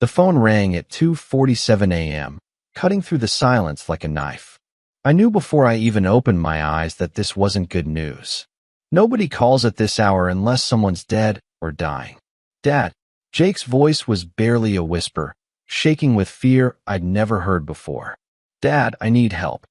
The phone rang at 2:47 a.m., cutting through the silence like a knife. I knew before I even opened my eyes that this wasn't good news. Nobody calls at this hour unless someone's dead or dying. Dad. Jake's voice was barely a whisper, shaking with fear I'd never heard before. Dad, I need help.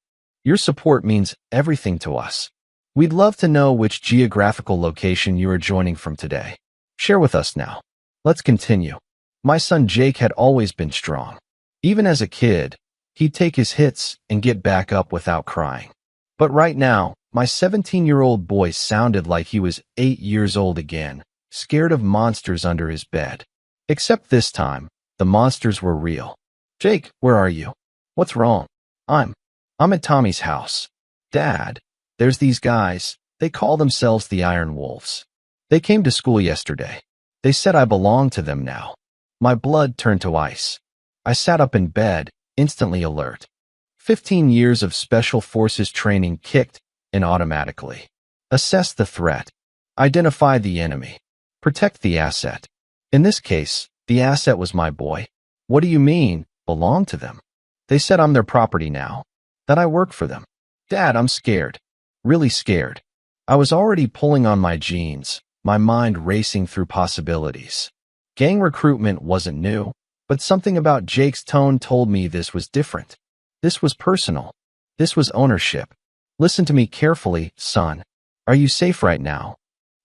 Your support means everything to us. We'd love to know which geographical location you are joining from today. Share with us now. Let's continue. My son Jake had always been strong. Even as a kid, he'd take his hits and get back up without crying. But right now, my 17-year-old boy sounded like he was 8 years old again, scared of monsters under his bed. Except this time, the monsters were real. Jake, where are you? What's wrong? I'm at Tommy's house. Dad, there's these guys. They call themselves the Iron Wolves. They came to school yesterday. They said I belong to them now. My blood turned to ice. I sat up in bed, instantly alert. 15 years of Special Forces training kicked in automatically. Assess the threat. Identify the enemy. Protect the asset. In this case, the asset was my boy. What do you mean, belong to them? They said I'm their property now. That I work for them. Dad, I'm scared. Really scared. I was already pulling on my jeans, my mind racing through possibilities. Gang recruitment wasn't new, but something about Jake's tone told me this was different. This was personal. This was ownership. Listen to me carefully, son. Are you safe right now?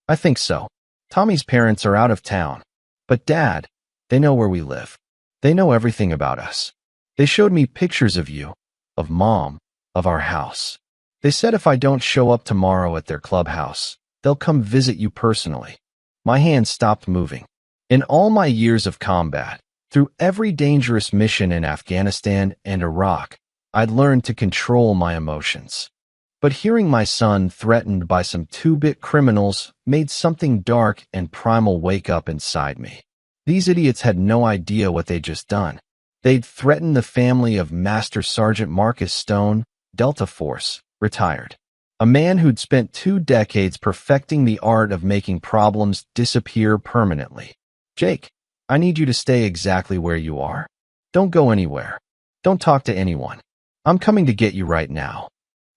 I think so. Tommy's parents are out of town. But Dad, they know where we live. They know everything about us. They showed me pictures of you, of Mom, of our house. They said if I don't show up tomorrow at their clubhouse, they'll come visit you personally. My hands stopped moving. In all my years of combat, through every dangerous mission in Afghanistan and Iraq, I'd learned to control my emotions. But hearing my son threatened by some 2-bit criminals made something dark and primal wake up inside me. These idiots had no idea what they'd just done. They'd threatened the family of Master Sergeant Marcus Stone, Delta Force, retired. A man who'd spent 2 decades perfecting the art of making problems disappear permanently. Jake, I need you to stay exactly where you are. Don't go anywhere. Don't talk to anyone. I'm coming to get you right now.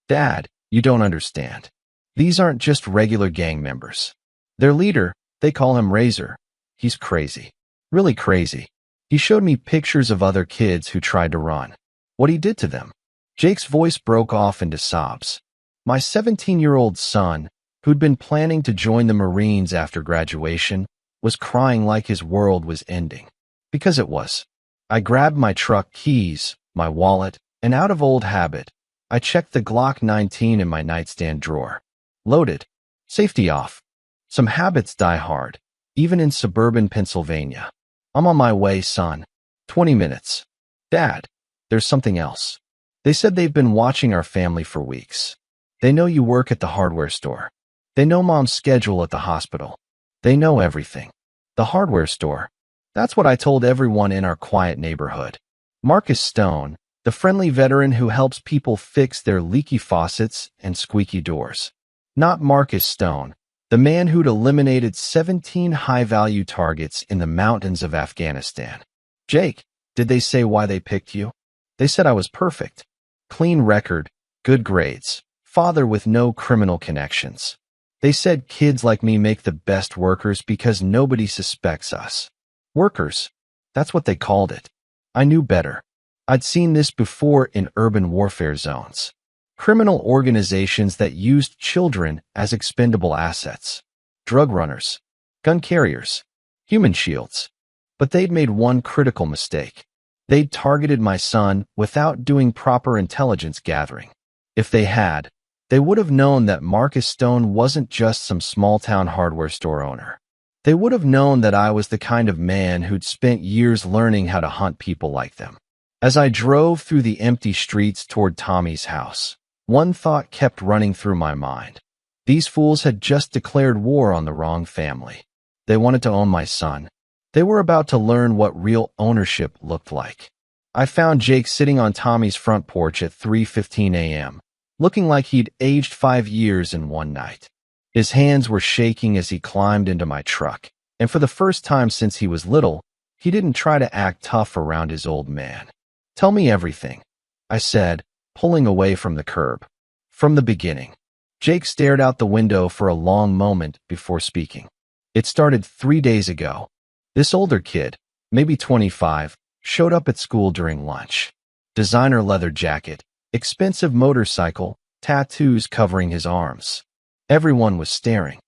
Dad, you don't understand. These aren't just regular gang members. Their leader, they call him Razor. He's crazy. Really crazy. He showed me pictures of other kids who tried to run. What he did to them. Jake's voice broke off into sobs. My 17-year-old son, who'd been planning to join the Marines after graduation, was crying like his world was ending. Because it was. I grabbed my truck keys, my wallet, and out of old habit, I checked the Glock 19 in my nightstand drawer. Loaded. Safety off. Some habits die hard, even in suburban Pennsylvania. I'm on my way, son. 20 minutes. Dad, there's something else. They said they've been watching our family for weeks. They know you work at the hardware store. They know Mom's schedule at the hospital. They know everything. The hardware store. That's what I told everyone in our quiet neighborhood. Marcus Stone, the friendly veteran who helps people fix their leaky faucets and squeaky doors. Not Marcus Stone, the man who'd eliminated 17 high-value targets in the mountains of Afghanistan. Jake, did they say why they picked you? They said I was perfect. Clean record, good grades, father with no criminal connections. They said kids like me make the best workers because nobody suspects us. Workers. That's what they called it. I knew better. I'd seen this before in urban warfare zones. Criminal organizations that used children as expendable assets. Drug runners. Gun carriers. Human shields. But they'd made one critical mistake. They'd targeted my son without doing proper intelligence gathering. If they had, they would have known that Marcus Stone wasn't just some small-town hardware store owner. They would have known that I was the kind of man who'd spent years learning how to hunt people like them. As I drove through the empty streets toward Tommy's house, one thought kept running through my mind. These fools had just declared war on the wrong family. They wanted to own my son. They were about to learn what real ownership looked like. I found Jake sitting on Tommy's front porch at 3:15 a.m., looking like he'd aged 5 years in one night. His hands were shaking as he climbed into my truck, and for the first time since he was little, He didn't try to act tough around his old man. Tell me everything, I said, pulling away from the curb. From the beginning. Jake stared out the window for a long moment before speaking. It started 3 days ago. This older kid, maybe 25, showed up at school during lunch. Designer leather jacket, expensive motorcycle, tattoos covering his arms. Everyone was staring.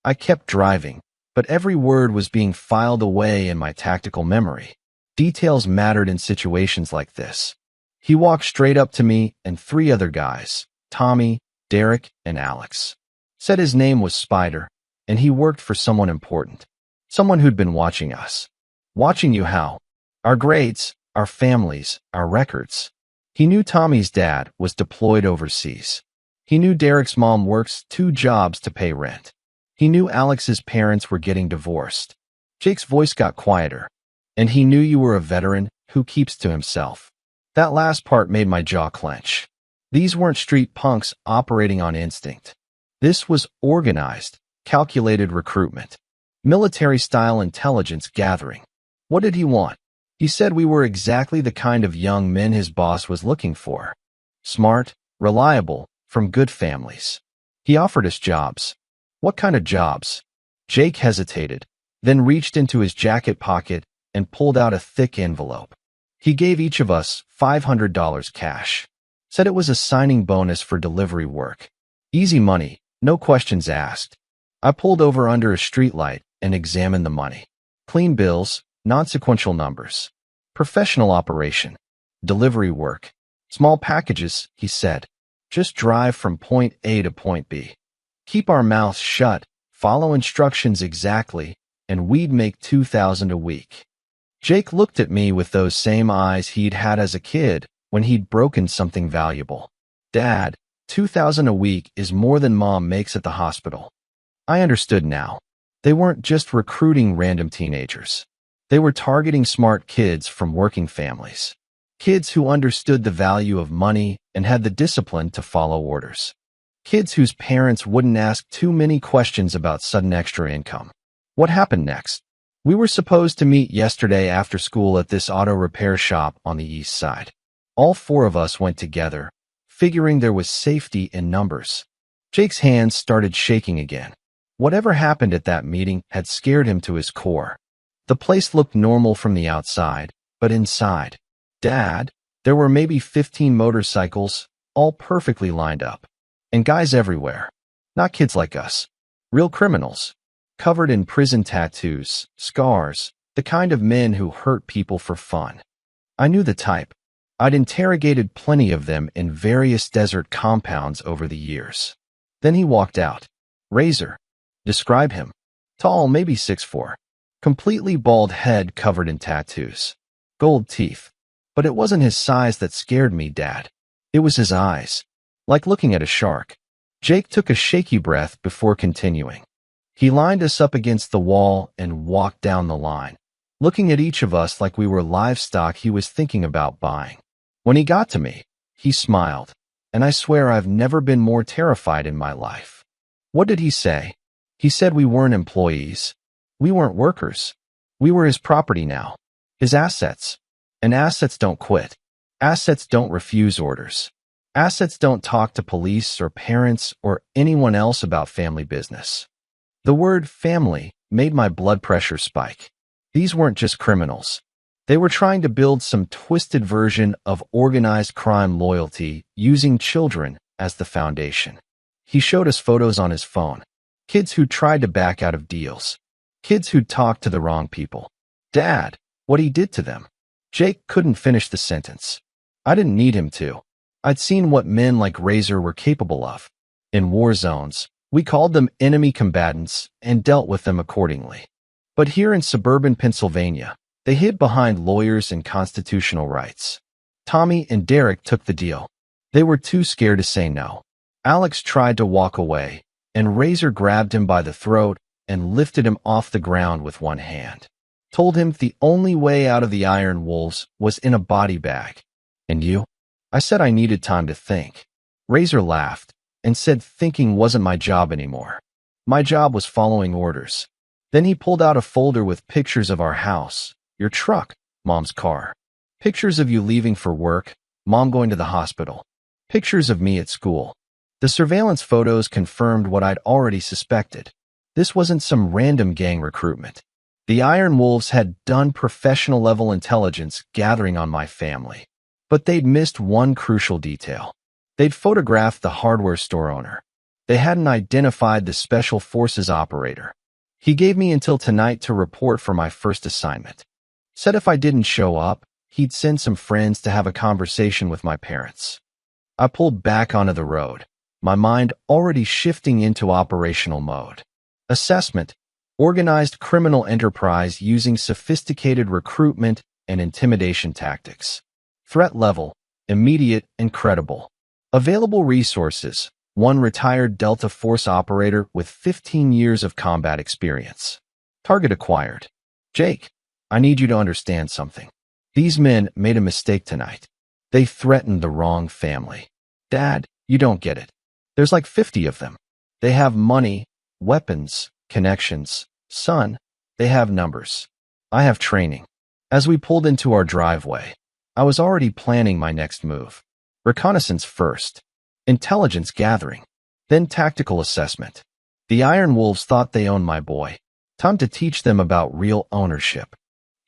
I kept driving, but every word was being filed away in my tactical memory. Details mattered in situations like this. He walked straight up to me and 3 other guys, Tommy, Derek, and Alex. Said his name was Spider, and he worked for someone important. Someone who'd been watching us. Watching you how? Our grades, our families, our records. He knew Tommy's dad was deployed overseas. He knew Derek's mom works 2 jobs to pay rent. He knew Alex's parents were getting divorced. Jake's voice got quieter. And he knew you were a veteran who keeps to himself. That last part made my jaw clench. These weren't street punks operating on instinct. This was organized, calculated recruitment. Military-style intelligence gathering. What did he want? He said we were exactly the kind of young men his boss was looking for. Smart, reliable, from good families. He offered us jobs. What kind of jobs? Jake hesitated, then reached into his jacket pocket and pulled out a thick envelope. He gave each of us $500 cash. Said it was a signing bonus for delivery work. Easy money, no questions asked. I pulled over under a streetlight and examined the money. Clean bills, non-sequential numbers. Professional operation. Delivery work. Small packages, he said. Just drive from point A to point B. Keep our mouths shut, follow instructions exactly, and we'd make $2,000 a week. Jake looked at me with those same eyes he'd had as a kid when he'd broken something valuable. Dad, $2,000 a week is more than Mom makes at the hospital. I understood now. They weren't just recruiting random teenagers. They were targeting smart kids from working families. Kids who understood the value of money and had the discipline to follow orders. Kids whose parents wouldn't ask too many questions about sudden extra income. What happened next? We were supposed to meet yesterday after school at this auto repair shop on the east side. All 4 of us went together, figuring there was safety in numbers. Jake's hands started shaking again. Whatever happened at that meeting had scared him to his core. The place looked normal from the outside, but inside, Dad, there were maybe 15 motorcycles, all perfectly lined up. And guys everywhere. Not kids like us. Real criminals. Covered in prison tattoos, scars, the kind of men who hurt people for fun. I knew the type. I'd interrogated plenty of them in various desert compounds over the years. Then he walked out. Razor. Describe him. Tall, maybe 6'4". Completely bald head covered in tattoos. Gold teeth. But it wasn't his size that scared me, Dad. It was his eyes. Like looking at a shark. Jake took a shaky breath before continuing. He lined us up against the wall and walked down the line, looking at each of us like we were livestock he was thinking about buying. When he got to me, he smiled, and I swear I've never been more terrified in my life. What did he say? He said we weren't employees. We weren't workers. We were his property now. His assets. And assets don't quit. Assets don't refuse orders. Assets don't talk to police or parents or anyone else about family business. The word family made my blood pressure spike. These weren't just criminals. They were trying to build some twisted version of organized crime loyalty using children as the foundation. He showed us photos on his phone. Kids who tried to back out of deals. Kids who'd talked to the wrong people. Dad, what he did to them. Jake couldn't finish the sentence. I didn't need him to. I'd seen what men like Razor were capable of. In war zones, we called them enemy combatants and dealt with them accordingly. But here in suburban Pennsylvania, they hid behind lawyers and constitutional rights. Tommy and Derek took the deal. They were too scared to say no. Alex tried to walk away, and Razor grabbed him by the throat and lifted him off the ground with one hand. Told him the only way out of the Iron Wolves was in a body bag. And you? I said I needed time to think. Razor laughed and said thinking wasn't my job anymore. My job was following orders. Then he pulled out a folder with pictures of our house, Your truck, Mom's car. Pictures of you leaving for work, Mom going to the hospital. Pictures of me at school. The surveillance photos confirmed what I'd already suspected. This wasn't some random gang recruitment. The Iron Wolves had done professional-level intelligence gathering on my family. But they'd missed one crucial detail. They'd photographed the hardware store owner. They hadn't identified the Special Forces operator. He gave me until tonight to report for my first assignment. Said if I didn't show up, he'd send some friends to have a conversation with my parents. I pulled back onto the road, my mind already shifting into operational mode. Assessment: organized criminal enterprise using sophisticated recruitment and intimidation tactics. Threat level: immediate and credible. Available resources: one retired Delta Force operator with 15 years of combat experience. Target acquired. Jake, I need you to understand something. These men made a mistake tonight. They threatened the wrong family. Dad, you don't get it. There's like 50 of them. They have money, weapons, connections. Son, they have numbers. I have training. As we pulled into our driveway, I was already planning my next move. Reconnaissance first. Intelligence gathering. Then tactical assessment. The Iron Wolves thought they owned my boy. Time to teach them about real ownership.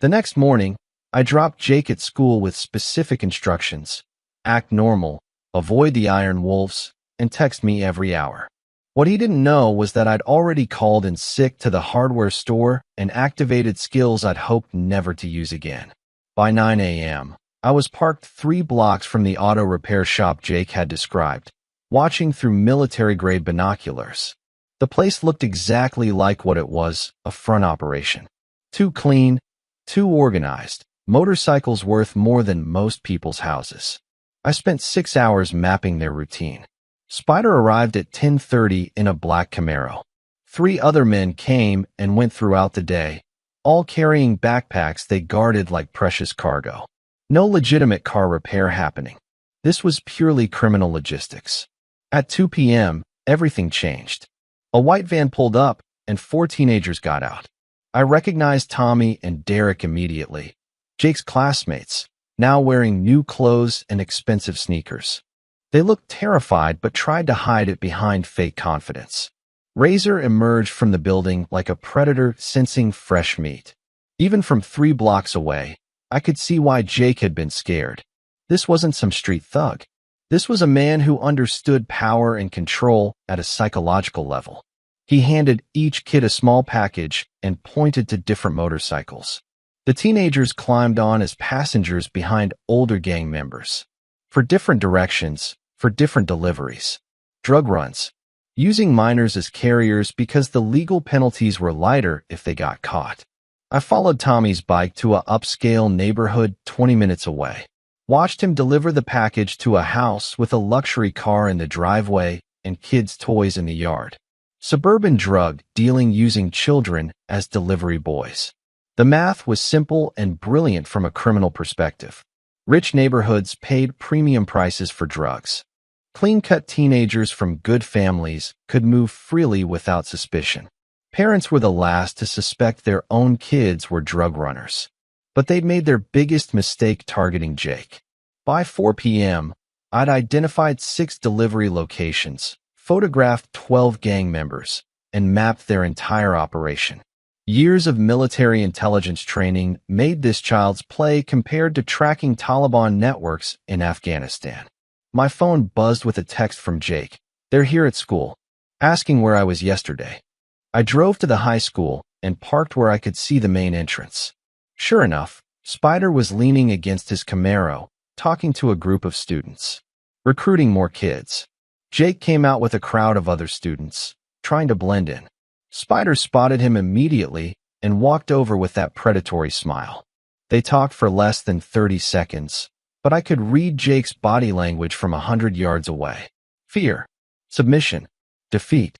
The next morning, I dropped Jake at school with specific instructions. Act normal, avoid the Iron Wolves, and text me every hour. What he didn't know was that I'd already called in sick to the hardware store and activated skills I'd hoped never to use again. By 9 a.m., I was parked 3 blocks from the auto repair shop Jake had described, watching through military-grade binoculars. The place looked exactly like what it was, a front operation. Too clean, too organized, motorcycles worth more than most people's houses. I spent 6 hours mapping their routine. Spider arrived at 10:30 in a black Camaro. 3 other men came and went throughout the day, all carrying backpacks they guarded like precious cargo. No legitimate car repair happening. This was purely criminal logistics. At 2 p.m., everything changed. A white van pulled up, and 4 teenagers got out. I recognized Tommy and Derek immediately, Jake's classmates, now wearing new clothes and expensive sneakers. They looked terrified but tried to hide it behind fake confidence. Razor emerged from the building like a predator sensing fresh meat. Even from 3 blocks away, I could see why Jake had been scared. This wasn't some street thug. This was a man who understood power and control at a psychological level. He handed each kid a small package and pointed to different motorcycles. The teenagers climbed on as passengers behind older gang members. For different directions, for different deliveries. Drug runs. Using minors as carriers because the legal penalties were lighter if they got caught. I followed Tommy's bike to a upscale neighborhood 20 minutes away. Watched him deliver the package to a house with a luxury car in the driveway and kids' toys in the yard. Suburban drug dealing using children as delivery boys. The math was simple and brilliant from a criminal perspective. Rich neighborhoods paid premium prices for drugs. Clean-cut teenagers from good families could move freely without suspicion. Parents were the last to suspect their own kids were drug runners. But they'd made their biggest mistake targeting Jake. By 4 p.m., I'd identified 6 delivery locations, photographed 12 gang members, and mapped their entire operation. Years of military intelligence training made this child's play compared to tracking Taliban networks in Afghanistan. My phone buzzed with a text from Jake. They're here at school, asking where I was yesterday. I drove to the high school and parked where I could see the main entrance. Sure enough, Spider was leaning against his Camaro, talking to a group of students. Recruiting more kids. Jake came out with a crowd of other students, trying to blend in. Spider spotted him immediately and walked over with that predatory smile. They talked for less than 30 seconds, but I could read Jake's body language from 100 yards away. Fear, submission, defeat.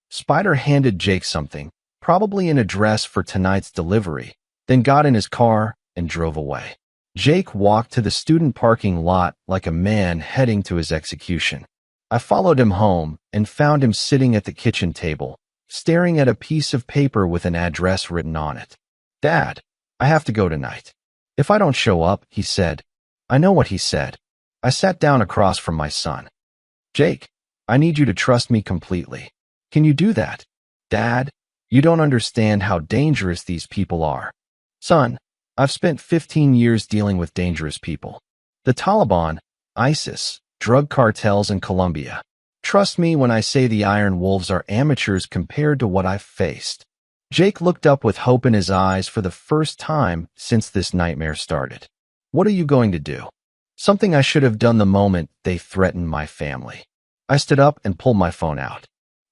Spider handed Jake something, probably an address for tonight's delivery, then got in his car and drove away. Jake walked to the student parking lot like a man heading to his execution. I followed him home and found him sitting at the kitchen table, staring at a piece of paper with an address written on it. Dad, I have to go tonight. If I don't show up, he said. I know what he said. I sat down across from my son. Jake, I need you to trust me completely. Can you do that? Dad, you don't understand how dangerous these people are. Son, I've spent 15 years dealing with dangerous people. The Taliban, ISIS, drug cartels in Colombia. Trust me when I say the Iron Wolves are amateurs compared to what I've faced. Jake looked up with hope in his eyes for the first time since this nightmare started. What are you going to do? Something I should have done the moment they threatened my family. I stood up and pulled my phone out.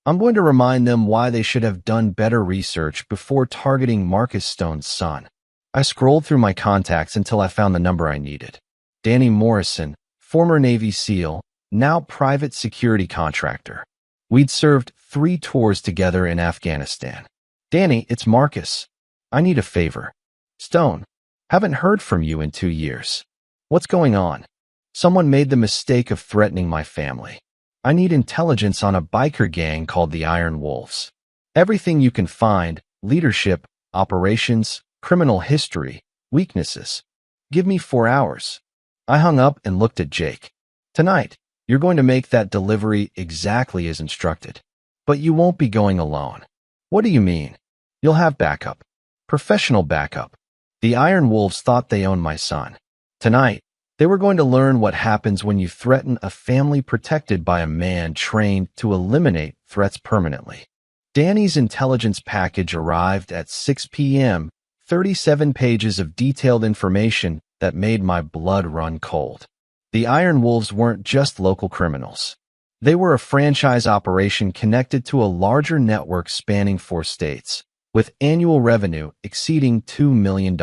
I'm going to remind them why they should have done better research before targeting Marcus Stone's son. I scrolled through my contacts until I found the number I needed. Danny Morrison, former Navy SEAL, now private security contractor. We'd served 3 tours together in Afghanistan. Danny, it's Marcus. I need a favor. Stone, haven't heard from you in 2 years. What's going on? Someone made the mistake of threatening my family. I need intelligence on a biker gang called the Iron Wolves. Everything you can find, leadership, operations, criminal history, weaknesses. Give me 4 hours. I hung up and looked at Jake. Tonight, you're going to make that delivery exactly as instructed. But you won't be going alone. What do you mean? You'll have backup. Professional backup. The Iron Wolves thought they owned my son. Tonight, they were going to learn what happens when you threaten a family protected by a man trained to eliminate threats permanently. Danny's intelligence package arrived at 6 p.m., 37 pages of detailed information that made my blood run cold. The Iron Wolves weren't just local criminals. They were a franchise operation connected to a larger network spanning 4 states, with annual revenue exceeding $2 million.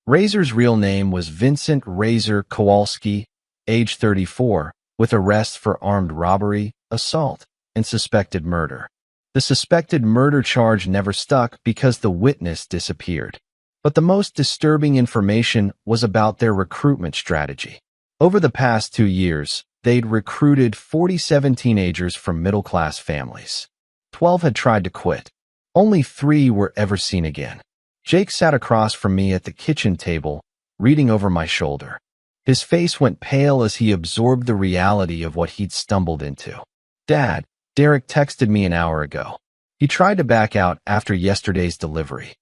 Razor's real name was Vincent Razor Kowalski, age 34, with arrests for armed robbery, assault, and suspected murder. The suspected murder charge never stuck because the witness disappeared. But the most disturbing information was about their recruitment strategy. Over the past 2 years, they'd recruited 47 teenagers from middle-class families. 12 had tried to quit. Only 3 were ever seen again. Jake sat across from me at the kitchen table, reading over my shoulder. His face went pale as he absorbed the reality of what he'd stumbled into. Dad, Derek texted me an hour ago. He tried to back out after yesterday's delivery.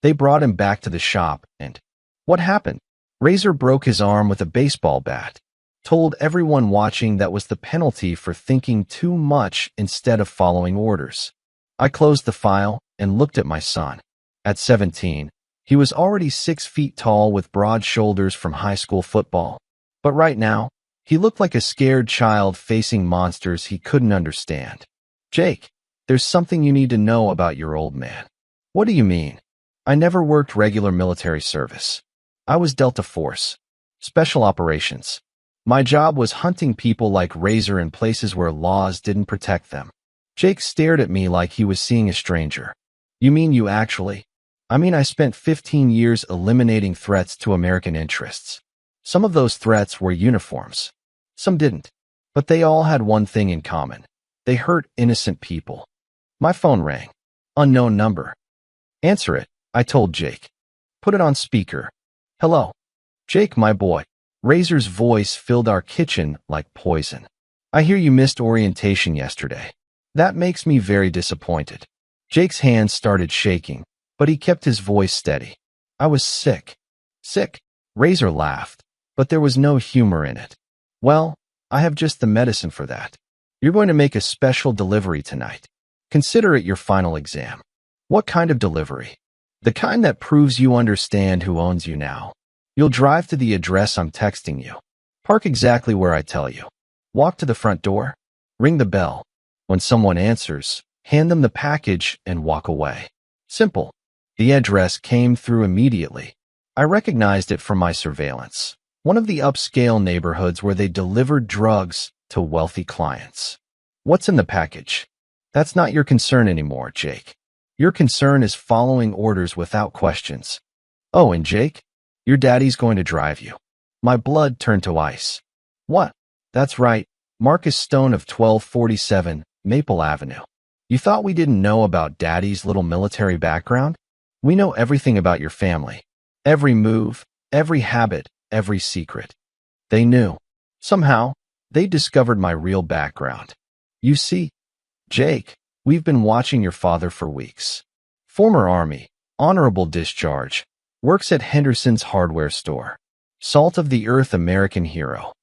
They brought him back to the shop and... What happened? Razor broke his arm with a baseball bat. Told everyone watching that was the penalty for thinking too much instead of following orders. I closed the file and looked at my son. At 17, he was already 6 feet tall with broad shoulders from high school football. But right now, he looked like a scared child facing monsters he couldn't understand. Jake, there's something you need to know about your old man. What do you mean? I never worked regular military service. I was Delta Force, Special Operations. My job was hunting people like Razor in places where laws didn't protect them. Jake stared at me like he was seeing a stranger. You mean you actually? I mean I spent 15 years eliminating threats to American interests. Some of those threats were uniforms. Some didn't. But they all had one thing in common. They hurt innocent people. My phone rang. Unknown number. Answer it, I told Jake. Put it on speaker. Hello. Jake, my boy. Razor's voice filled our kitchen like poison. I hear you missed orientation yesterday. That makes me very disappointed. Jake's hands started shaking, but he kept his voice steady. I was sick. Sick? Razor laughed, but there was no humor in it. Well, I have just the medicine for that. You're going to make a special delivery tonight. Consider it your final exam. What kind of delivery? The kind that proves you understand who owns you now. You'll drive to the address I'm texting you. Park exactly where I tell you. Walk to the front door. Ring the bell. When someone answers, hand them the package and walk away. Simple. The address came through immediately. I recognized it from my surveillance. One of the upscale neighborhoods where they delivered drugs to wealthy clients. What's in the package? That's not your concern anymore, Jake. Your concern is following orders without questions. Oh, and Jake, your daddy's going to drive you. My blood turned to ice. What? That's right, Marcus Stone of 1247 Maple Avenue. You thought we didn't know about Daddy's little military background? We know everything about your family. Every move, every habit, every secret. They knew. Somehow, they discovered my real background. You see, Jake, we've been watching your father for weeks. Former Army, honorable discharge, works at Henderson's hardware store. Salt of the earth American hero.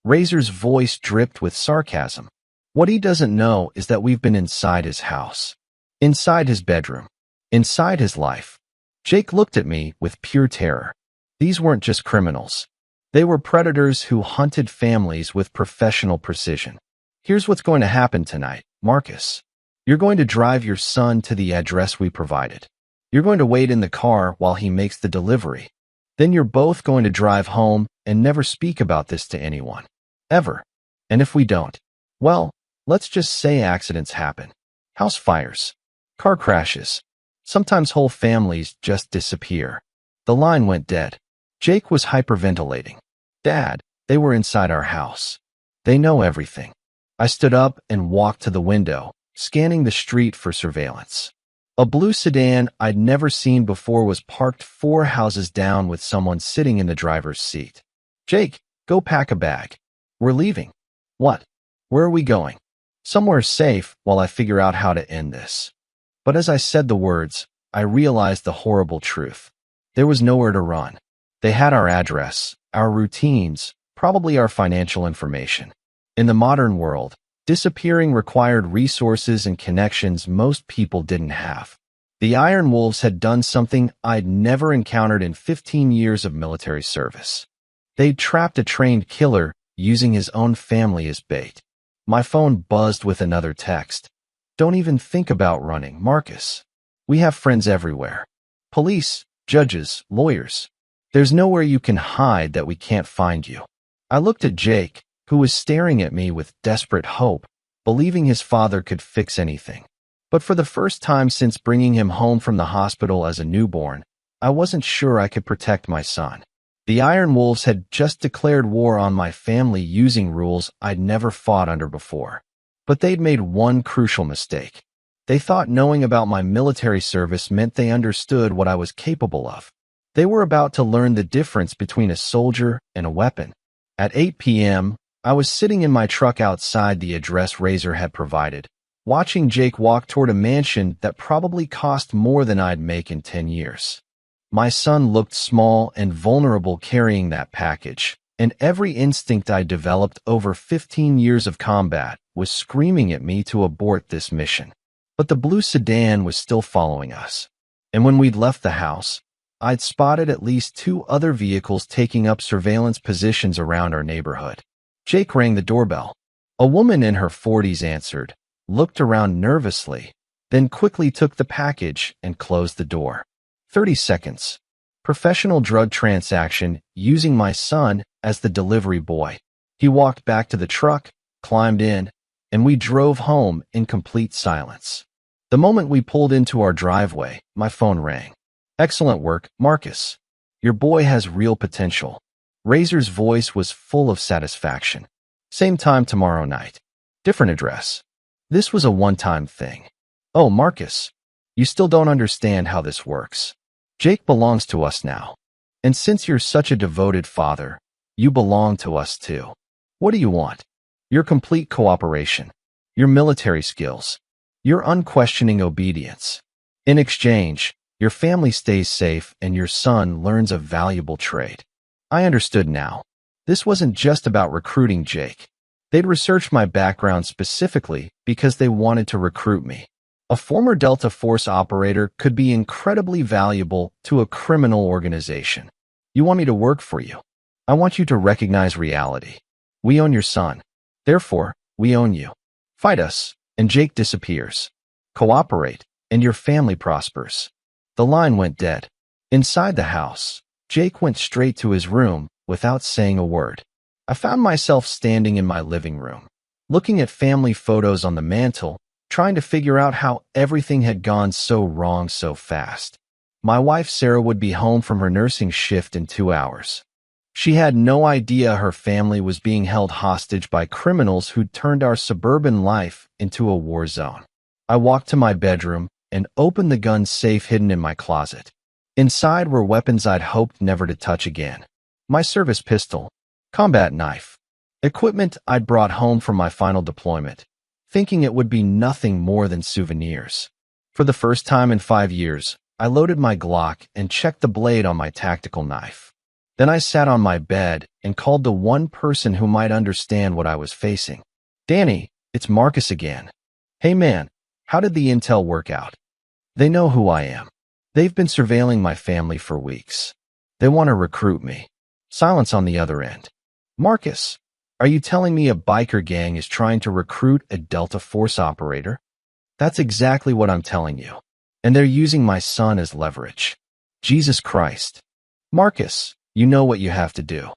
Razor's voice dripped with sarcasm. What he doesn't know is that we've been inside his house. Inside his bedroom. Inside his life. Jake looked at me with pure terror. These weren't just criminals. They were predators who hunted families with professional precision. Here's what's going to happen tonight, Marcus. You're going to drive your son to the address we provided. You're going to wait in the car while he makes the delivery. Then you're both going to drive home and never speak about this to anyone. Ever. And if we don't, well, let's just say accidents happen. House fires. Car crashes. Sometimes whole families just disappear. The line went dead. Jake was hyperventilating. Dad, they were inside our house. They know everything. I stood up and walked to the window, scanning the street for surveillance. A blue sedan I'd never seen before was parked 4 houses down with someone sitting in the driver's seat. Jake, go pack a bag. We're leaving. What? Where are we going? Somewhere safe while I figure out how to end this. But as I said the words, I realized the horrible truth. There was nowhere to run. They had our address, our routines, probably our financial information. In the modern world, disappearing required resources and connections most people didn't have. The Iron Wolves had done something I'd never encountered in 15 years of military service. They'd trapped a trained killer using his own family as bait. My phone buzzed with another text. Don't even think about running, Marcus. We have friends everywhere. Police, judges, lawyers. There's nowhere you can hide that we can't find you. I looked at Jake, who was staring at me with desperate hope, believing his father could fix anything. But for the first time since bringing him home from the hospital as a newborn, I wasn't sure I could protect my son. The Iron Wolves had just declared war on my family using rules I'd never fought under before. But they'd made one crucial mistake. They thought knowing about my military service meant they understood what I was capable of. They were about to learn the difference between a soldier and a weapon. At 8 p.m., I was sitting in my truck outside the address Razor had provided, watching Jake walk toward a mansion that probably cost more than I'd make in 10 years. My son looked small and vulnerable carrying that package, and every instinct I developed over 15 years of combat was screaming at me to abort this mission. But the blue sedan was still following us. And when we'd left the house, I'd spotted at least 2 other vehicles taking up surveillance positions around our neighborhood. Jake rang the doorbell. A woman in her 40s answered, looked around nervously, then quickly took the package and closed the door. 30 seconds. Professional drug transaction using my son as the delivery boy. He walked back to the truck, climbed in, and we drove home in complete silence. The moment we pulled into our driveway, my phone rang. Excellent work, Marcus. Your boy has real potential. Razor's voice was full of satisfaction. Same time tomorrow night. Different address. This was a one-time thing. Oh, Marcus, you still don't understand how this works. Jake belongs to us now. And since you're such a devoted father, you belong to us too. What do you want? Your complete cooperation. Your military skills. Your unquestioning obedience. In exchange, your family stays safe and your son learns a valuable trade. I understood now. This wasn't just about recruiting Jake. They'd researched my background specifically because they wanted to recruit me. A former Delta Force operator could be incredibly valuable to a criminal organization. You want me to work for you. I want you to recognize reality. We own your son. Therefore, we own you. Fight us, and Jake disappears. Cooperate, and your family prospers. The line went dead. Inside the house, Jake went straight to his room without saying a word. I found myself standing in my living room, looking at family photos on the mantle, trying to figure out how everything had gone so wrong so fast. My wife Sarah would be home from her nursing shift in 2 hours. She had no idea her family was being held hostage by criminals who'd turned our suburban life into a war zone. I walked to my bedroom and opened the gun safe hidden in my closet. Inside were weapons I'd hoped never to touch again. My service pistol, combat knife, equipment I'd brought home from my final deployment, thinking it would be nothing more than souvenirs. For the first time in 5 years, I loaded my Glock and checked the blade on my tactical knife. Then I sat on my bed and called the one person who might understand what I was facing. Danny, it's Marcus again. Hey man, how did the intel work out? They know who I am. They've been surveilling my family for weeks. They want to recruit me. Silence on the other end. Marcus, are you telling me a biker gang is trying to recruit a Delta Force operator? That's exactly what I'm telling you. And they're using my son as leverage. Jesus Christ. Marcus, you know what you have to do.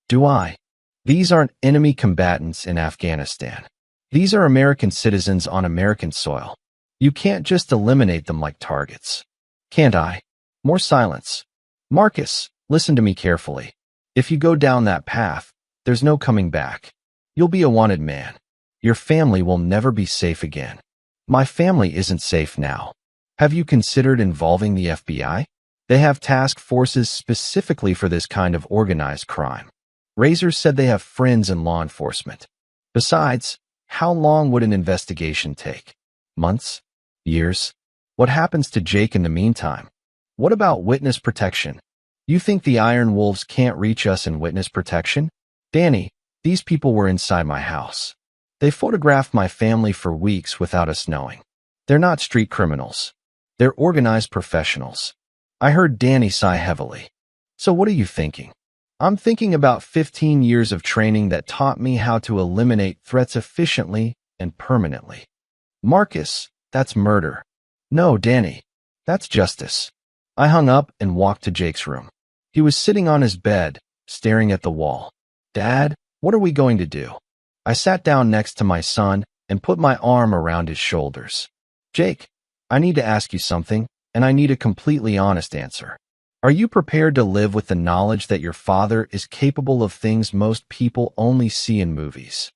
Do I? These aren't enemy combatants in Afghanistan. These are American citizens on American soil. You can't just eliminate them like targets. Can't I? More silence. Marcus, listen to me carefully. If you go down that path, there's no coming back. You'll be a wanted man. Your family will never be safe again. My family isn't safe now. Have you considered involving the FBI? They have task forces specifically for this kind of organized crime. Razor said they have friends in law enforcement. Besides, how long would an investigation take? Months? Years? What happens to Jake in the meantime? What about witness protection? You think the Iron Wolves can't reach us in witness protection? Danny, these people were inside my house. They photographed my family for weeks without us knowing. They're not street criminals. They're organized professionals. I heard Danny sigh heavily. So what are you thinking? I'm thinking about 15 years of training that taught me how to eliminate threats efficiently and permanently. Marcus, that's murder. No, Danny, that's justice. I hung up and walked to Jake's room. He was sitting on his bed, staring at the wall. Dad, what are we going to do? I sat down next to my son and put my arm around his shoulders. Jake, I need to ask you something, and I need a completely honest answer. Are you prepared to live with the knowledge that your father is capable of things most people only see in movies?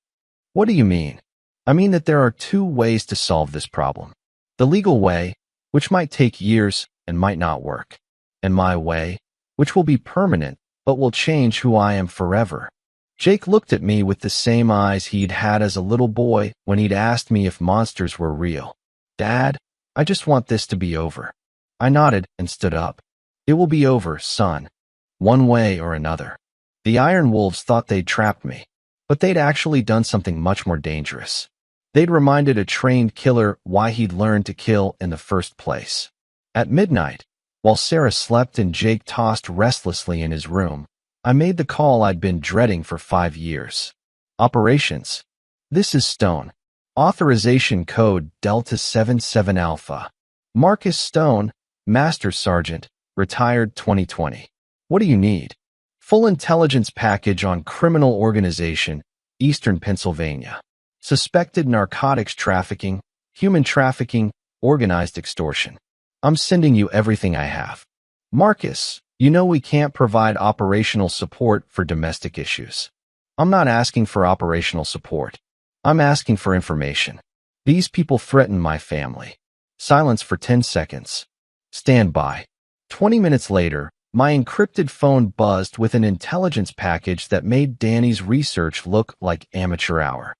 What do you mean? I mean that there are 2 ways to solve this problem. The legal way, which might take years and might not work, and my way, which will be permanent but will change who I am forever. Jake looked at me with the same eyes he'd had as a little boy when he'd asked me if monsters were real. Dad, I just want this to be over. I nodded and stood up. It will be over, son. One way or another. The Iron Wolves thought they'd trapped me, but they'd actually done something much more dangerous. They'd reminded a trained killer why he'd learned to kill in the first place. At midnight, while Sarah slept and Jake tossed restlessly in his room, I made the call I'd been dreading for 5 years. Operations. This is Stone. Authorization code Delta 77 Alpha. Marcus Stone, Master Sergeant, retired 2020. What do you need? Full intelligence package on criminal organization, Eastern Pennsylvania. Suspected narcotics trafficking, human trafficking, organized extortion. I'm sending you everything I have. Marcus, you know we can't provide operational support for domestic issues. I'm not asking for operational support. I'm asking for information. These people threaten my family. Silence for 10 seconds. Stand by. 20 minutes later, my encrypted phone buzzed with an intelligence package that made Danny's research look like amateur hour.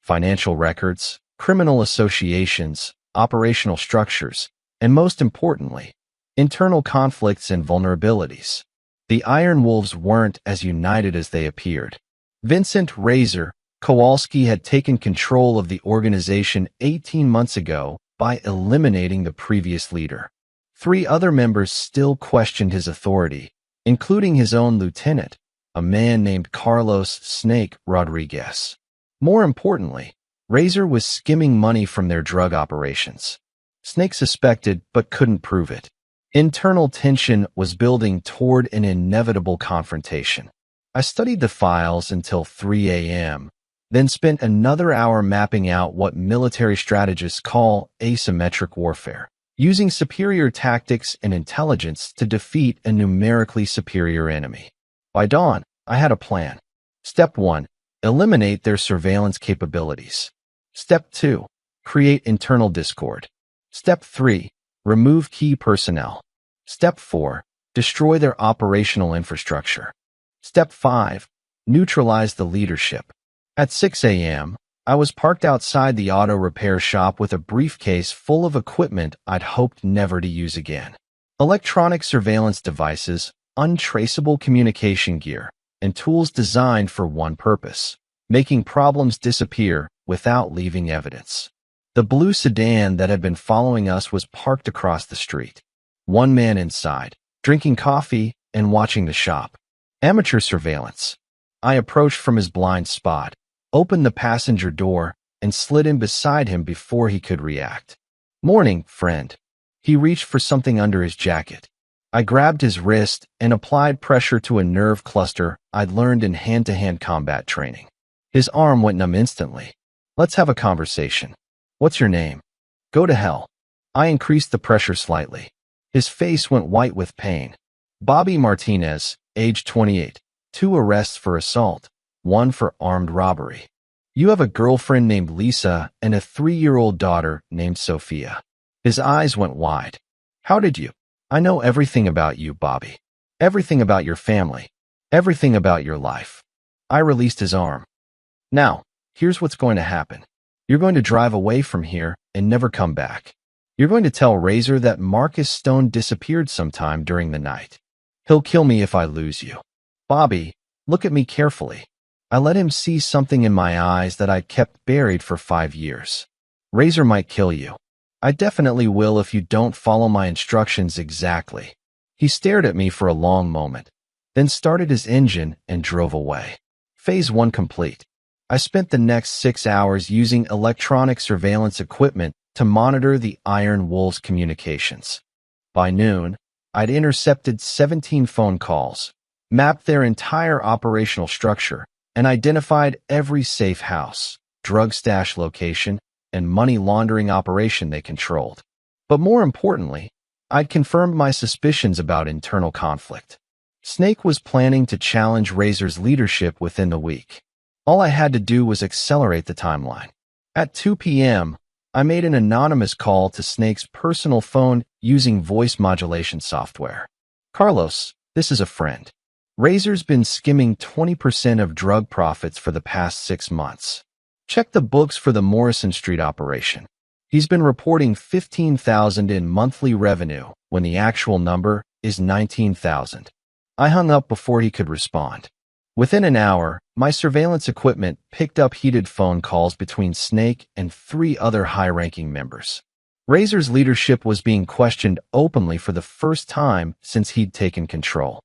Financial records, criminal associations, operational structures, and most importantly, internal conflicts and vulnerabilities. The Iron Wolves weren't as united as they appeared. Vincent Razor Kowalski had taken control of the organization 18 months ago by eliminating the previous leader. 3 other members still questioned his authority, including his own lieutenant, a man named Carlos Snake Rodriguez. More importantly, Razor was skimming money from their drug operations. Snake suspected but couldn't prove it. Internal tension was building toward an inevitable confrontation. I studied the files until 3 a.m., then spent another hour mapping out what military strategists call asymmetric warfare, using superior tactics and intelligence to defeat a numerically superior enemy. By dawn, I had a plan. Step 1. Eliminate their surveillance capabilities. Step 2. Create internal discord. Step 3. Remove key personnel. Step 4. Destroy their operational infrastructure. Step 5. Neutralize the leadership. At 6 a.m., I was parked outside the auto repair shop with a briefcase full of equipment I'd hoped never to use again. Electronic surveillance devices, untraceable communication gear, and tools designed for one purpose: making problems disappear without leaving evidence. The blue sedan that had been following us was parked across the street. One man inside, drinking coffee and watching the shop. Amateur surveillance. I approached from his blind spot, opened the passenger door, and slid in beside him before he could react. "Morning, friend." He reached for something under his jacket. I grabbed his wrist and applied pressure to a nerve cluster I'd learned in hand-to-hand combat training. His arm went numb instantly. "Let's have a conversation. What's your name?" "Go to hell." I increased the pressure slightly. His face went white with pain. "Bobby Martinez, age 28. 2 arrests for assault, 1 for armed robbery. You have a girlfriend named Lisa and a 3-year-old daughter named Sophia." His eyes went wide. "How did you?" "I know everything about you, Bobby. Everything about your family. Everything about your life." I released his arm. "Now, here's what's going to happen. You're going to drive away from here and never come back. You're going to tell Razor that Marcus Stone disappeared sometime during the night. He'll kill me if I lose you." "Bobby, look at me carefully." I let him see something in my eyes that I'd kept buried for 5 years. "Razor might kill you. I definitely will if you don't follow my instructions exactly." He stared at me for a long moment, then started his engine and drove away. Phase 1 complete. I spent the next 6 hours using electronic surveillance equipment to monitor the Iron Wolves' communications. By noon, I'd intercepted 17 phone calls, mapped their entire operational structure, and identified every safe house, drug stash location, and money laundering operation they controlled. But more importantly, I'd confirmed my suspicions about internal conflict. Snake was planning to challenge Razor's leadership within the week. All I had to do was accelerate the timeline. At 2 p.m., I made an anonymous call to Snake's personal phone using voice modulation software. "Carlos, this is a friend. Razor's been skimming 20% of drug profits for the past 6 months. Check the books for the Morrison Street operation. He's been reporting $15,000 in monthly revenue when the actual number is $19,000. I hung up before he could respond. Within an hour, my surveillance equipment picked up heated phone calls between Snake and 3 other high-ranking members. Razor's leadership was being questioned openly for the first time since he'd taken control.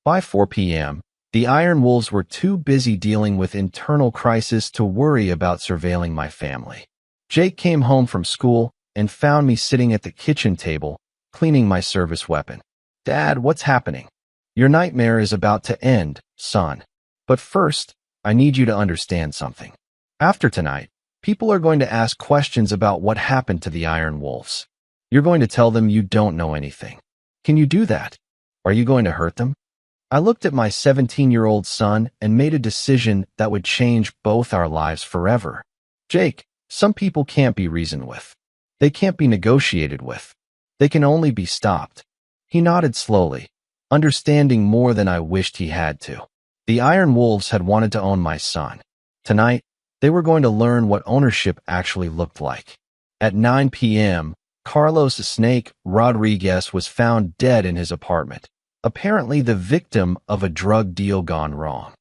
By 4 p.m., the Iron Wolves were too busy dealing with internal crisis to worry about surveilling my family. Jake came home from school and found me sitting at the kitchen table, cleaning my service weapon. "Dad, what's happening?" "Your nightmare is about to end, son. But first, I need you to understand something. After tonight, people are going to ask questions about what happened to the Iron Wolves. You're going to tell them you don't know anything. Can you do that? Are you going to hurt them?" I looked at my 17-year-old son and made a decision that would change both our lives forever. "Jake, some people can't be reasoned with. They can't be negotiated with. They can only be stopped." He nodded slowly, understanding more than I wished he had to. The Iron Wolves had wanted to own my son. Tonight, they were going to learn what ownership actually looked like. At 9 p.m., Carlos Snake Rodriguez was found dead in his apartment, apparently the victim of a drug deal gone wrong.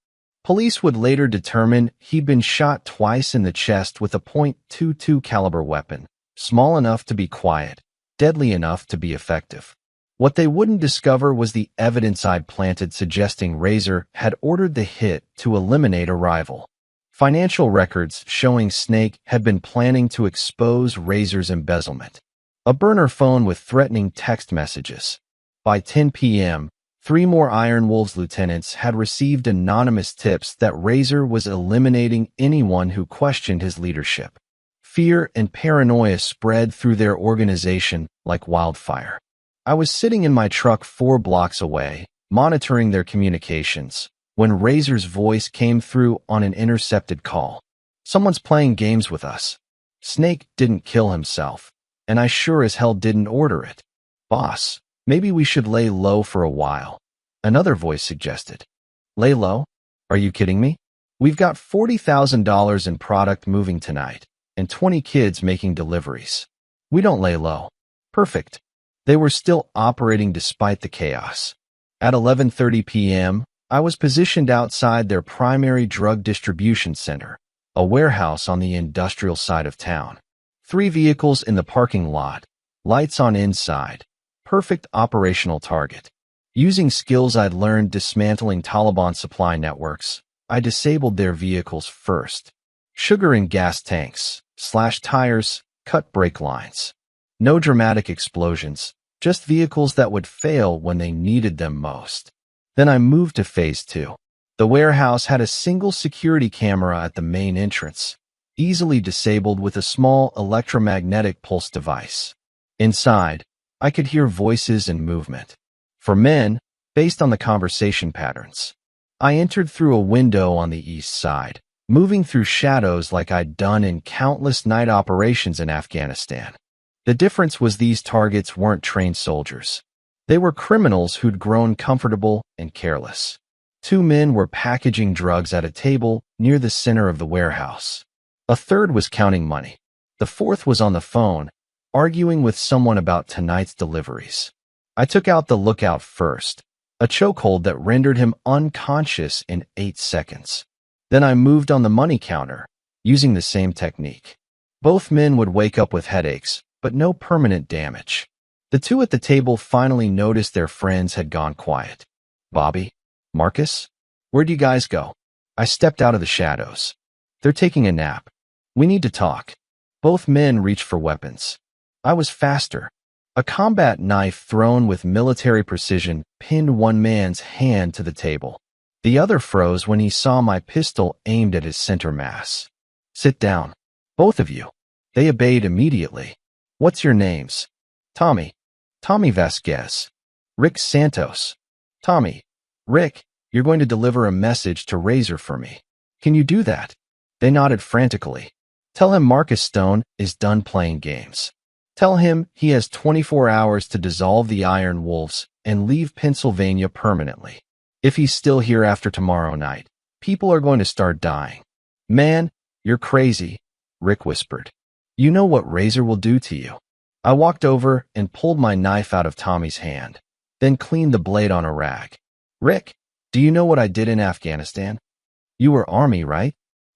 Police would later determine he'd been shot twice in the chest with a .22 caliber weapon, small enough to be quiet, deadly enough to be effective. What they wouldn't discover was the evidence I'd planted suggesting Razor had ordered the hit to eliminate a rival. Financial records showing Snake had been planning to expose Razor's embezzlement. A burner phone with threatening text messages. By 10 p.m., 3 more Iron Wolves lieutenants had received anonymous tips that Razor was eliminating anyone who questioned his leadership. Fear and paranoia spread through their organization like wildfire. I was sitting in my truck 4 blocks away, monitoring their communications, when Razor's voice came through on an intercepted call. "Someone's playing games with us. Snake didn't kill himself, and I sure as hell didn't order it. Boss, Maybe we should lay low for a while. Another voice suggested. Lay low? Are you kidding me? We've got $40,000 in product moving tonight, and 20 kids making deliveries. We don't lay low. Perfect. They were still operating despite the chaos. At 11:30 p.m., I was positioned outside their primary drug distribution center, a warehouse on the industrial side of town. 3 vehicles in the parking lot, lights on inside, perfect operational target. Using skills I'd learned dismantling Taliban supply networks, I disabled their vehicles first. Sugar and gas tanks, slashed tires, cut brake lines. No dramatic explosions, just vehicles that would fail when they needed them most. Then I moved to phase 2. The warehouse had a single security camera at the main entrance, easily disabled with a small electromagnetic pulse device. Inside, I could hear voices and movement. For men, based on the conversation patterns. I entered through a window on the east side, moving through shadows like I'd done in countless night operations in Afghanistan. The difference was these targets weren't trained soldiers. They were criminals who'd grown comfortable and careless. 2 men were packaging drugs at a table near the center of the warehouse. A third was counting money. The fourth was on the phone, arguing with someone about tonight's deliveries. I took out the lookout first, a chokehold that rendered him unconscious in 8 seconds. Then I moved on the money counter, using the same technique. Both men would wake up with headaches, but no permanent damage. The 2 at the table finally noticed their friends had gone quiet. Bobby? Marcus? Where'd you guys go? I stepped out of the shadows. They're taking a nap. We need to talk. Both men reached for weapons. I was faster. A combat knife thrown with military precision pinned one man's hand to the table. The other froze when he saw my pistol aimed at his center mass. Sit down. Both of you. They obeyed immediately. What's your names? Tommy. Tommy Vasquez. Rick Santos. Tommy. Rick, you're going to deliver a message to Razor for me. Can you do that? They nodded frantically. Tell him Marcus Stone is done playing games. Tell him he has 24 hours to dissolve the Iron Wolves and leave Pennsylvania permanently. If he's still here after tomorrow night, people are going to start dying. Man, you're crazy, Rick whispered. You know what Razor will do to you. I walked over and pulled my knife out of Tommy's hand, then cleaned the blade on a rag. Rick, do you know what I did in Afghanistan? You were Army, right?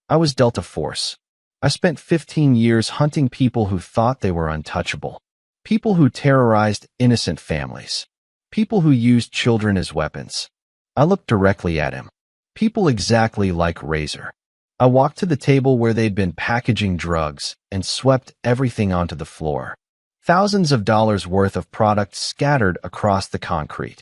I was Delta Force. I spent 15 years hunting people who thought they were untouchable. People who terrorized innocent families. People who used children as weapons. I looked directly at him. People exactly like Razor. I walked to the table where they'd been packaging drugs and swept everything onto the floor. Thousands of dollars worth of product scattered across the concrete.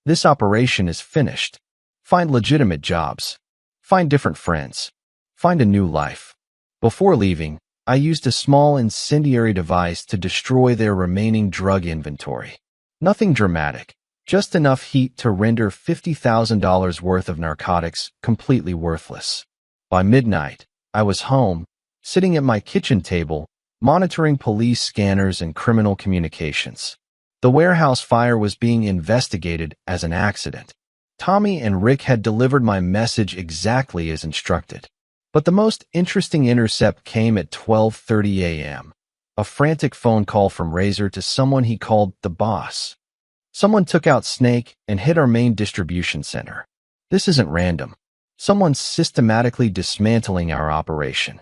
This operation is finished. Find legitimate jobs. Find different friends. Find a new life. Before leaving, I used a small incendiary device to destroy their remaining drug inventory. Nothing dramatic, just enough heat to render $50,000 worth of narcotics completely worthless. By midnight, I was home, sitting at my kitchen table, monitoring police scanners and criminal communications. The warehouse fire was being investigated as an accident. Tommy and Rick had delivered my message exactly as instructed. But the most interesting intercept came at 12:30 a.m. A frantic phone call from Razor to someone he called the boss. Someone took out Snake and hit our main distribution center. This isn't random. Someone's systematically dismantling our operation.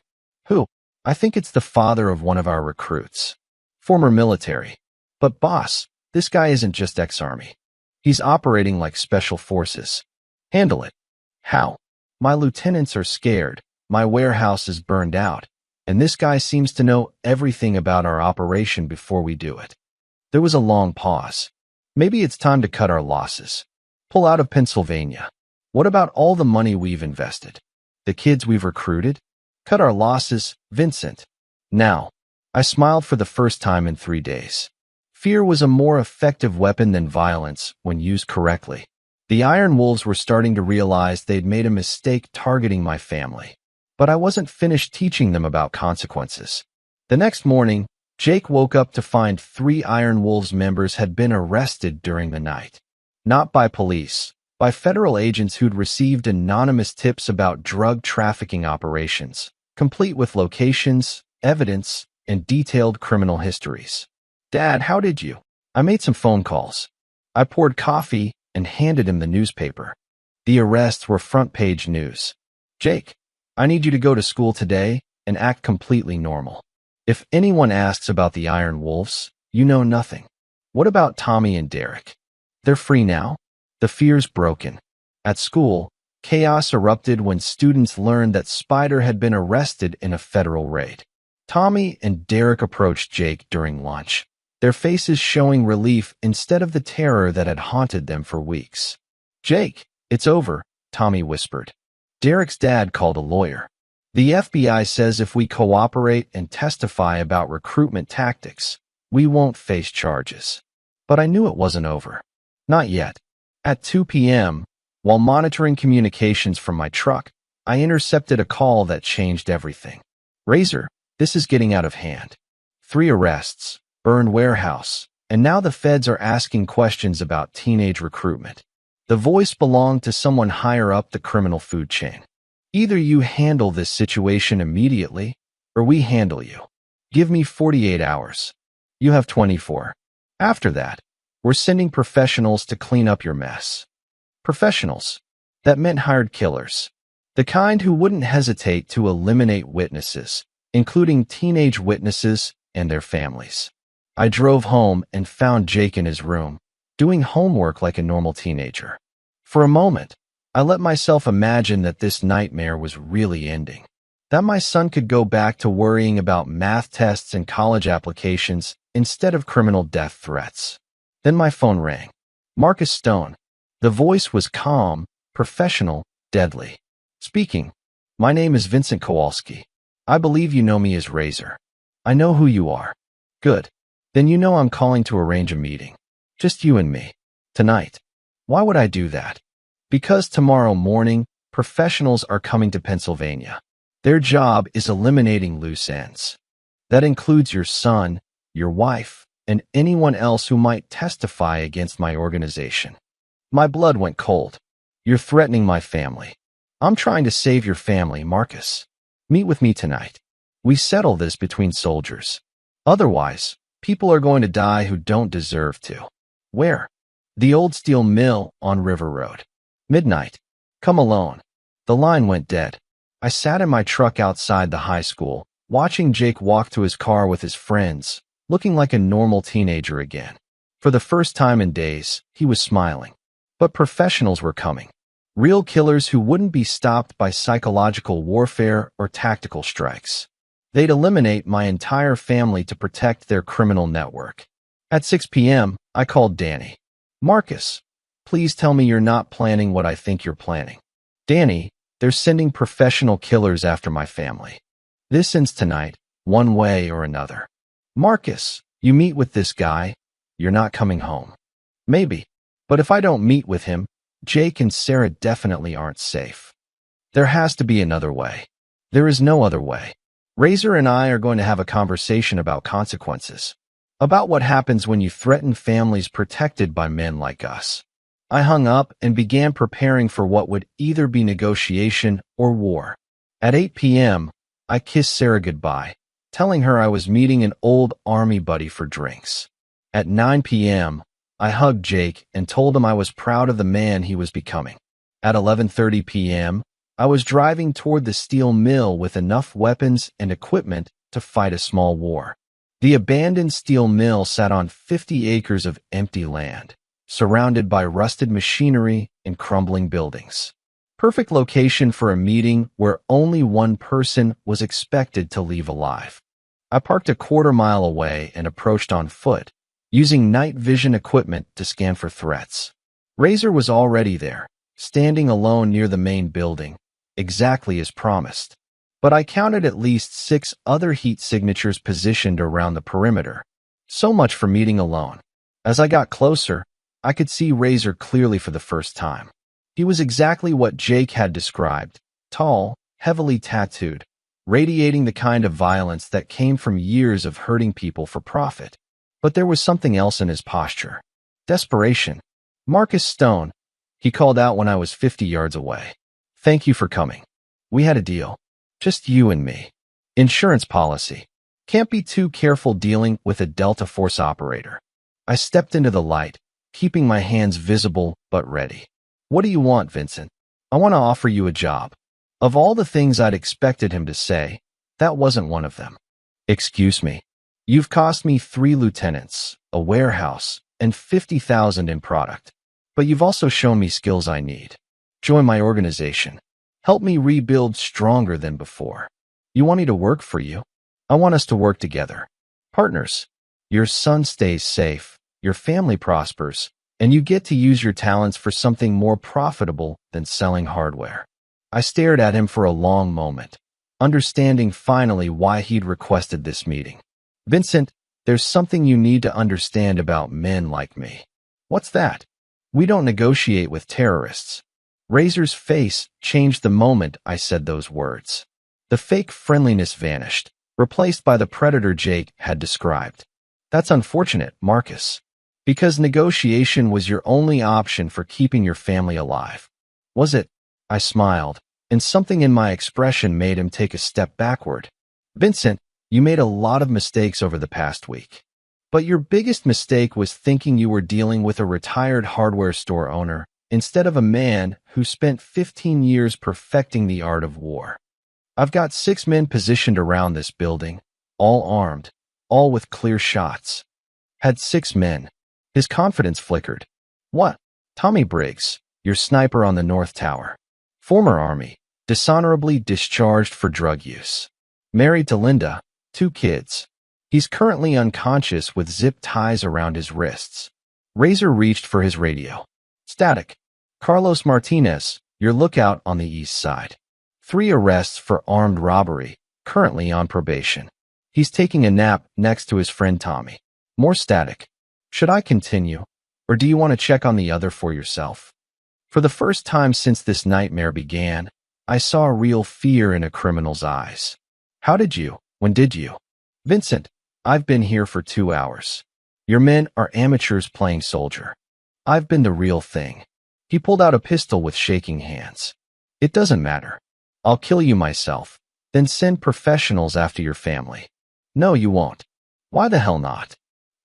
Who? I think it's the father of one of our recruits. Former military. But boss, this guy isn't just ex-Army. He's operating like special forces. Handle it. How? My lieutenants are scared. My warehouse is burned out, and this guy seems to know everything about our operation before we do it. There was a long pause. Maybe it's time to cut our losses. Pull out of Pennsylvania. What about all the money we've invested? The kids we've recruited? Cut our losses, Vincent. Now, I smiled for the first time in 3 days. Fear was a more effective weapon than violence when used correctly. The Iron Wolves were starting to realize they'd made a mistake targeting my family. But I wasn't finished teaching them about consequences. The next morning, Jake woke up to find 3 Iron Wolves members had been arrested during the night. Not by police, by federal agents who'd received anonymous tips about drug trafficking operations, complete with locations, evidence, and detailed criminal histories. Dad, how did you? I made some phone calls. I poured coffee and handed him the newspaper. The arrests were front-page news. Jake, I need you to go to school today and act completely normal. If anyone asks about the Iron Wolves, you know nothing. What about Tommy and Derek? They're free now? The fear's broken. At school, chaos erupted when students learned that Spider had been arrested in a federal raid. Tommy and Derek approached Jake during lunch, their faces showing relief instead of the terror that had haunted them for weeks. Jake, it's over, Tommy whispered. Derek's dad called a lawyer. The FBI says if we cooperate and testify about recruitment tactics, we won't face charges. But I knew it wasn't over. Not yet. At 2 p.m., while monitoring communications from my truck, I intercepted a call that changed everything. Razor, this is getting out of hand. 3 arrests, burned warehouse, and now the feds are asking questions about teenage recruitment. The voice belonged to someone higher up the criminal food chain. Either you handle this situation immediately, or we handle you. Give me 48 hours. You have 24. After that, we're sending professionals to clean up your mess. Professionals. That meant hired killers. The kind who wouldn't hesitate to eliminate witnesses, including teenage witnesses and their families. I drove home and found Jake in his room, doing homework like a normal teenager. For a moment, I let myself imagine that this nightmare was really ending. That my son could go back to worrying about math tests and college applications instead of criminal death threats. Then my phone rang. Marcus Stone. The voice was calm, professional, deadly. Speaking. My name is Vincent Kowalski. I believe you know me as Razor. I know who you are. Good. Then you know I'm calling to arrange a meeting. Just you and me. Tonight. Why would I do that? Because tomorrow morning, professionals are coming to Pennsylvania. Their job is eliminating loose ends. That includes your son, your wife, and anyone else who might testify against my organization. My blood went cold. You're threatening my family. I'm trying to save your family, Marcus. Meet with me tonight. We settle this between soldiers. Otherwise, people are going to die who don't deserve to. Where? The old steel mill on River Road. Midnight. Come alone. The line went dead. I sat in my truck outside the high school, watching Jake walk to his car with his friends, looking like a normal teenager again. For the first time in days, he was smiling. But professionals were coming. Real killers who wouldn't be stopped by psychological warfare or tactical strikes. They'd eliminate my entire family to protect their criminal network. At 6 p.m., I called Danny. Marcus, please tell me you're not planning what I think you're planning. Danny, they're sending professional killers after my family. This ends tonight, one way or another. Marcus, you meet with this guy, you're not coming home. Maybe. But if I don't meet with him, Jake and Sarah definitely aren't safe. There has to be another way. There is no other way. Razor and I are going to have a conversation about consequences. About what happens when you threaten families protected by men like us. I hung up and began preparing for what would either be negotiation or war. At 8 p.m., I kissed Sarah goodbye, telling her I was meeting an old army buddy for drinks. At 9 p.m., I hugged Jake and told him I was proud of the man he was becoming. At 11:30 p.m., I was driving toward the steel mill with enough weapons and equipment to fight a small war. The abandoned steel mill sat on 50 acres of empty land, surrounded by rusted machinery and crumbling buildings. Perfect location for a meeting where only one person was expected to leave alive. I parked a quarter-mile away and approached on foot, using night vision equipment to scan for threats. Razor was already there, standing alone near the main building, exactly as promised. But I counted at least 6 other heat signatures positioned around the perimeter. So much for meeting alone. As I got closer, I could see Razor clearly for the first time. He was exactly what Jake had described, tall, heavily tattooed, radiating the kind of violence that came from years of hurting people for profit. But there was something else in his posture. Desperation. "Marcus Stone," he called out when I was 50 yards away. "Thank you for coming. We had a deal. Just you and me. Insurance policy. Can't be too careful dealing with a Delta Force operator." I stepped into the light, keeping my hands visible but ready. "What do you want, Vincent?" "I want to offer you a job." Of all the things I'd expected him to say, that wasn't one of them. "Excuse me. You've cost me 3 lieutenants, a warehouse, and 50,000 in product. But you've also shown me skills I need. Join my organization. Help me rebuild stronger than before. You want me to work for you? I want us to work together. Partners. Your son stays safe, your family prospers, and you get to use your talents for something more profitable than selling hardware." I stared at him for a long moment, understanding finally why he'd requested this meeting. "Vincent, there's something you need to understand about men like me." "What's that?" "We don't negotiate with terrorists." Razor's face changed the moment I said those words. The fake friendliness vanished, replaced by the predator Jake had described. "That's unfortunate, Marcus. Because negotiation was your only option for keeping your family alive." "Was it?" I smiled, and something in my expression made him take a step backward. "Vincent, you made a lot of mistakes over the past week. But your biggest mistake was thinking you were dealing with a retired hardware store owner instead of a man who spent 15 years perfecting the art of war. I've got 6 men positioned around this building, all armed, all with clear shots." "Had 6 men." His confidence flickered. "What?" "Tommy Briggs, your sniper on the North Tower. Former Army, dishonorably discharged for drug use. Married to Linda, 2 kids. He's currently unconscious with zip ties around his wrists." Razor reached for his radio. "Static. Carlos Martinez, your lookout on the east side. 3 arrests for armed robbery, currently on probation. He's taking a nap next to his friend Tommy." More static. "Should I continue, or do you want to check on the other for yourself?" For the first time since this nightmare began, I saw real fear in a criminal's eyes. "How did you? When did you?" "Vincent, I've been here for 2 hours. Your men are amateurs playing soldier. I've been the real thing." He pulled out a pistol with shaking hands. "It doesn't matter. I'll kill you myself, then send professionals after your family." "No, you won't." "Why the hell not?"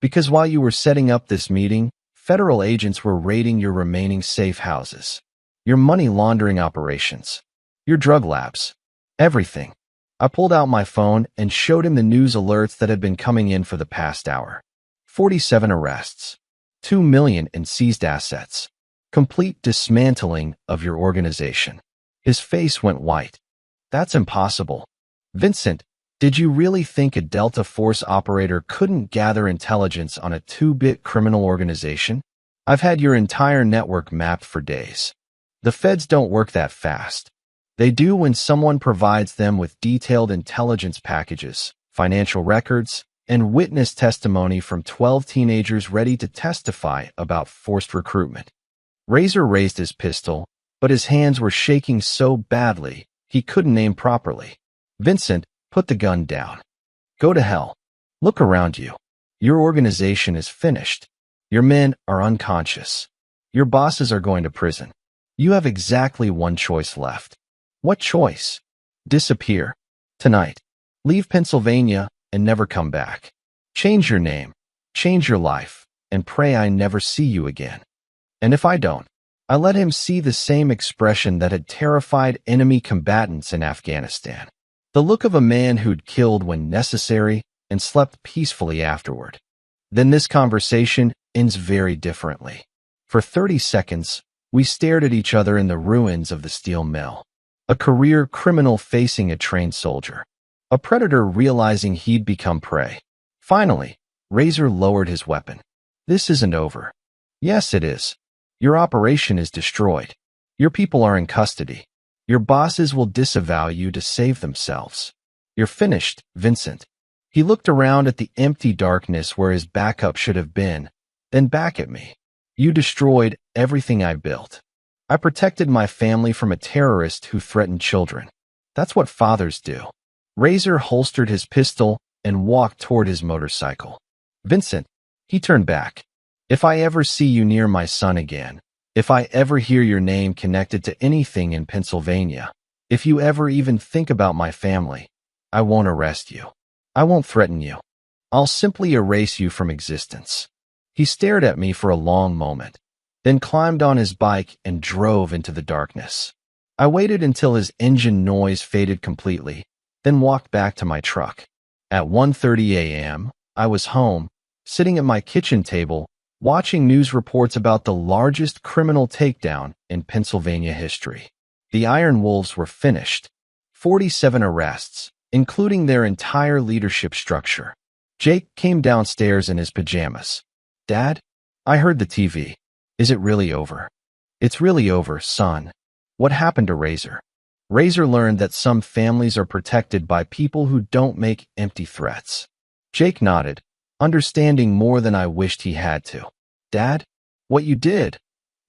"Because while you were setting up this meeting, federal agents were raiding your remaining safe houses, your money laundering operations, your drug labs, everything." I pulled out my phone and showed him the news alerts that had been coming in for the past hour. 47 arrests, 2 million in seized assets, complete dismantling of your organization. His face went white. "That's impossible. Vincent, did you really think a Delta Force operator couldn't gather intelligence on a 2-bit criminal organization? I've had your entire network mapped for days. The feds don't work that fast. They do when someone provides them with detailed intelligence packages, financial records, and witness testimony from 12 teenagers ready to testify about forced recruitment." Razor raised his pistol, but his hands were shaking so badly he couldn't aim properly. "Vincent, put the gun down. Go to hell. Look around you. Your organization is finished. Your men are unconscious. Your bosses are going to prison. You have exactly one choice left." "What choice?" "Disappear. Tonight. Leave Pennsylvania and never come back. Change your name, change your life, and pray I never see you again." And if I don't, I let him see the same expression that had terrified enemy combatants in Afghanistan. The look of a man who'd killed when necessary and slept peacefully afterward. Then this conversation ends very differently. For 30 seconds, we stared at each other in the ruins of the steel mill. A career criminal facing a trained soldier. A predator realizing he'd become prey. Finally, Razor lowered his weapon. "This isn't over." "Yes, it is. Your operation is destroyed. Your people are in custody. Your bosses will disavow you to save themselves. You're finished, Vincent." He looked around at the empty darkness where his backup should have been, then back at me. "You destroyed everything I built. I protected my family from a terrorist who threatened children. That's what fathers do. Razor holstered his pistol and walked toward his motorcycle. Vincent, he turned back. If I ever see you near my son again, if I ever hear your name connected to anything in Pennsylvania, if you ever even think about my family, I won't arrest you. I won't threaten you. I'll simply erase you from existence. He stared at me for a long moment, then climbed on his bike and drove into the darkness. I waited until his engine noise faded completely, then walked back to my truck. At 1:30 a.m., I was home, sitting at my kitchen table, watching news reports about the largest criminal takedown in Pennsylvania history. The Iron Wolves were finished. 47 arrests, including their entire leadership structure. Jake came downstairs in his pajamas. Dad, I heard the TV. Is it really over? It's really over, son. What happened to Razor? Razor learned that some families are protected by people who don't make empty threats. Jake nodded, understanding more than I wished he had to. Dad, what you did,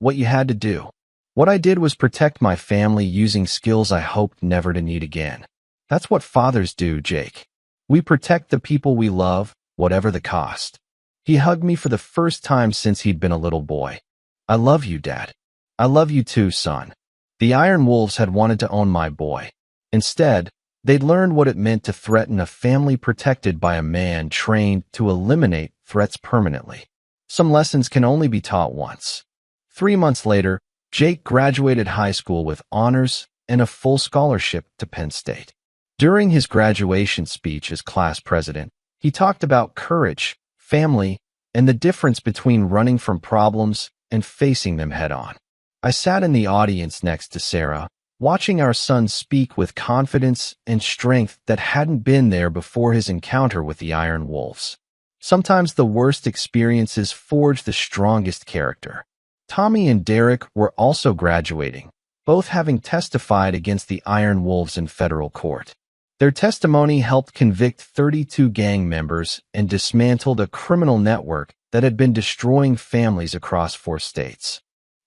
what you had to do. What I did was protect my family using skills I hoped never to need again. That's what fathers do, Jake. We protect the people we love, whatever the cost. He hugged me for the first time since he'd been a little boy. I love you, Dad. I love you too, son. The Iron Wolves had wanted to own my boy. Instead, they'd learned what it meant to threaten a family protected by a man trained to eliminate threats permanently. Some lessons can only be taught once. 3 months later, Jake graduated high school with honors and a full scholarship to Penn State. During his graduation speech as class president, he talked about courage, family, and the difference between running from problems and facing them head-on. I sat in the audience next to Sarah, watching our son speak with confidence and strength that hadn't been there before his encounter with the Iron Wolves. Sometimes the worst experiences forge the strongest character. Tommy and Derek were also graduating, both having testified against the Iron Wolves in federal court. Their testimony helped convict 32 gang members and dismantled a criminal network that had been destroying families across 4 states.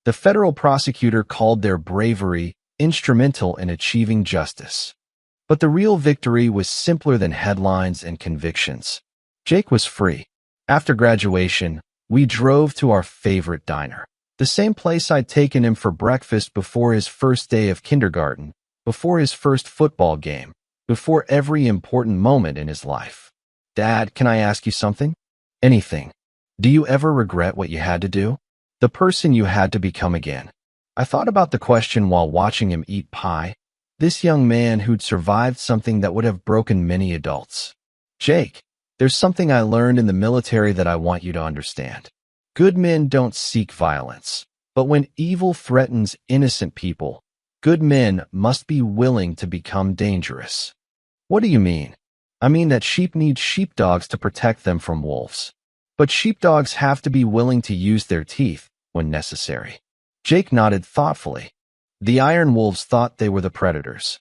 The federal prosecutor called their bravery instrumental in achieving justice. But the real victory was simpler than headlines and convictions. Jake was free. After graduation, we drove to our favorite diner. The same place I'd taken him for breakfast before his first day of kindergarten, before his first football game, before every important moment in his life. Dad, can I ask you something? Anything. Do you ever regret what you had to do? The person you had to become again? I thought about the question while watching him eat pie. This young man who'd survived something that would have broken many adults. Jake, there's something I learned in the military that I want you to understand. Good men don't seek violence, but when evil threatens innocent people, good men must be willing to become dangerous. What do you mean? I mean that sheep need sheepdogs to protect them from wolves. But sheepdogs have to be willing to use their teeth when necessary. Jake nodded thoughtfully. The Iron Wolves thought they were the predators.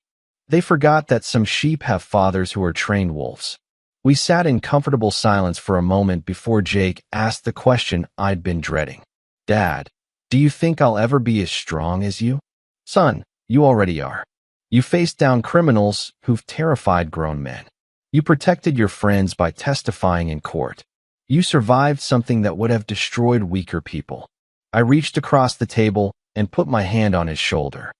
They forgot that some sheep have fathers who are trained wolves. We sat in comfortable silence for a moment before Jake asked the question I'd been dreading. Dad, do you think I'll ever be as strong as you? Son, you already are. You faced down criminals who've terrified grown men. You protected your friends by testifying in court. You survived something that would have destroyed weaker people. I reached across the table and put my hand on his shoulder.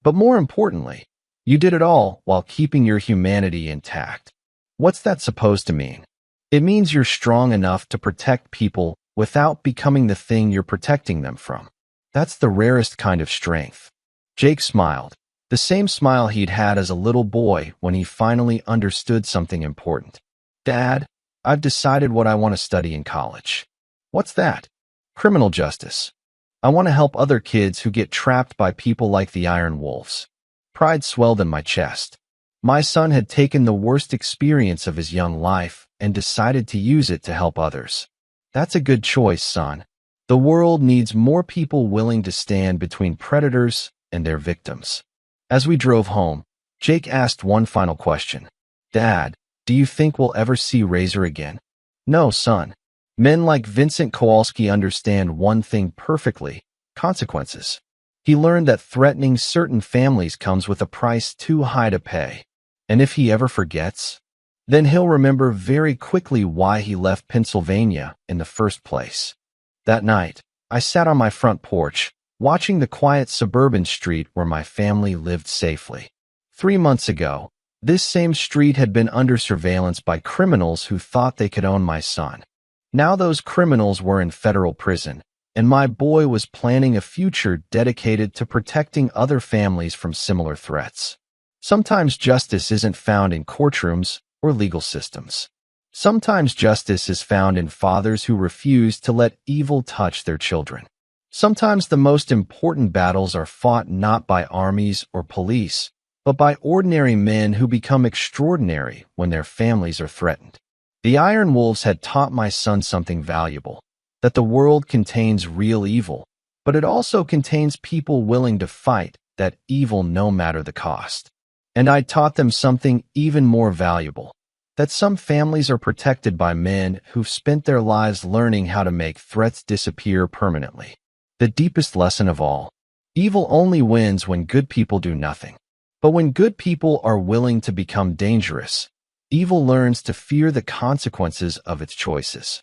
But more importantly, you did it all while keeping your humanity intact. What's that supposed to mean? It means you're strong enough to protect people without becoming the thing you're protecting them from. That's the rarest kind of strength. Jake smiled, the same smile he'd had as a little boy when he finally understood something important. Dad, I've decided what I want to study in college. What's that? Criminal justice. I want to help other kids who get trapped by people like the Iron Wolves. Pride swelled in my chest. My son had taken the worst experience of his young life and decided to use it to help others. That's a good choice, son. The world needs more people willing to stand between predators and their victims. As we drove home, Jake asked one final question. Dad, do you think we'll ever see Razor again? No, son. Men like Vincent Kowalski understand one thing perfectly: consequences. He learned that threatening certain families comes with a price too high to pay. And if he ever forgets, then he'll remember very quickly why he left Pennsylvania in the first place. That night, I sat on my front porch, watching the quiet suburban street where my family lived safely. 3 months ago, this same street had been under surveillance by criminals who thought they could own my son. Now those criminals were in federal prison, and my boy was planning a future dedicated to protecting other families from similar threats. Sometimes justice isn't found in courtrooms or legal systems. Sometimes justice is found in fathers who refuse to let evil touch their children. Sometimes the most important battles are fought not by armies or police, but by ordinary men who become extraordinary when their families are threatened. The Iron Wolves had taught my son something valuable, that the world contains real evil, but it also contains people willing to fight that evil no matter the cost. And I taught them something even more valuable, that some families are protected by men who've spent their lives learning how to make threats disappear permanently. The deepest lesson of all: evil only wins when good people do nothing. But when good people are willing to become dangerous, evil learns to fear the consequences of its choices.